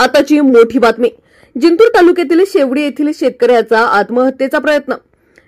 आताची मोठी बातमी. जिंतूर तालुक्यातील शेवडी येथील शेतकऱ्याचा आत्महत्येचा प्रयत्न.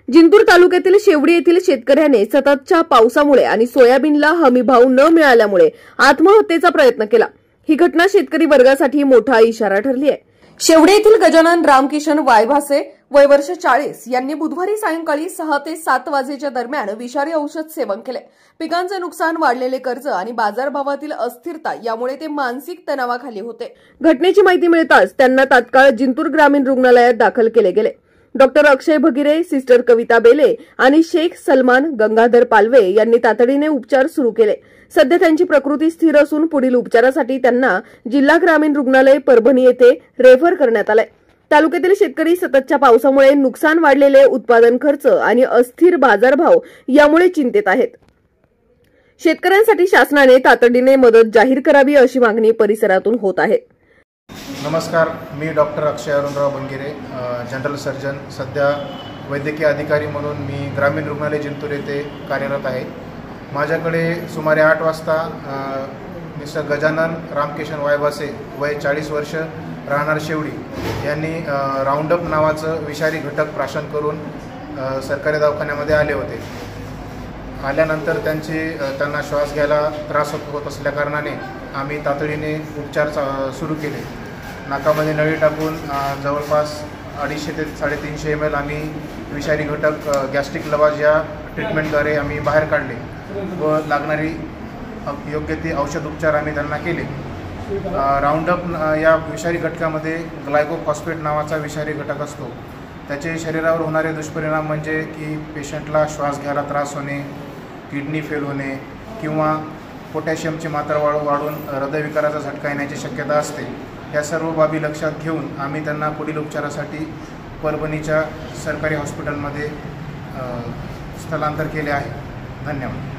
जिंतूर तालुक्यातील शेवडी येथील शेतकऱ्याने सततच्या पावसामुळे आणि सोयाबीनला हमीभाव न मिळाल्यामुळे आत्महत्येचा प्रयत्न केला. ही घटना शेतकरी वर्गासाठी मोठा इशारा ठरली आहे. शेवडी येथील गजानन रामकिशन वायभासे वय वर्ष 40 यांनी बुधवारी सायंकाळी 6 ते 7 वाजेच्या दरम्यान विषारी औषध सेवन केले. पिकांचे नुकसान, वाढलेले कर्ज आणि बाजारभावातील अस्थिरता यामुळे ते मानसिक तणावाखाली होते. घटनेची माहिती मिळताच त्यांना तात्काळ जिंतूर ग्रामीण रुग्णालयात दाखल केले गेले. डॉक्टर अक्षय भगिरे, सिस्टर कविता बेले आणि शेख सलमान गंगाधर पालवे यांनी तातडीने उपचार सुरू केले. सध्या त्यांची प्रकृती स्थिर असून पुढील उपचारासाठी त्यांना जिल्हा ग्रामीण रुग्णालय परभणी येथे रेफर करण्यात आले. तालुक्यातील शेतकरी सततच्या पावसामुळे नुकसान, वाढलेले उत्पादन खर्च आणि अस्थिर बाजारभाव यामुळे चिंतेत आहेत. शेतकऱ्यांसाठी शासनाने तातडीने मदत जाहीर करावी अशी मागणी परिसरातून होत आहे. नमस्कार, मी डॉक्टर अक्षय अरुणराव भंगिरे, जनरल सर्जन. सध्या वैद्यकीय अधिकारी म्हणून मी ग्रामीण रुग्णालय जिंतूर येथे कार्यरत आहे. माझ्याकडे सुमारे 8 वाजता मिस्टर गजानन रामकिशन वायभासे वय 40 वर्ष, राहणार शेवडी यांनी राऊंडअप नावाचं विषारी घटक प्राशन करून सरकारी दवाखान्यामध्ये आले होते. आल्यानंतर त्यांना श्वास घ्यायला त्रास होत असल्याकारणाने आम्ही तातडीने उपचार सुरू केले. नाकामध्ये नळी टाकून जवळपास 250 ते 350 ml आम्ही विषारी घटक गॅस्ट्रिक लवाज या ट्रीटमेंटद्वारे आम्ही बाहेर काढले व लागणारी योग्य ते औषध उपचार आम्ही त्यांना केले. राऊंडअप या विषारी घटकामध्ये ग्लायकोफॉस्फेट नावाचा विषारी घटक असतो. त्याचे शरीरावर होणारे दुष्परिणाम म्हणजे की पेशंटला श्वास घ्यायला त्रास होणे, किडनी फेल होणे किंवा पोटॅशियमची मात्रा वाढून हृदयविकाराचा झटका येण्याची शक्यता असते. या सर्व बाबी लक्षात घेऊन आम्ही त्यांना पुढील उपचारासाठी परभणीच्या सरकारी हॉस्पिटलमध्ये स्थलांतर केले आहे. धन्यवाद.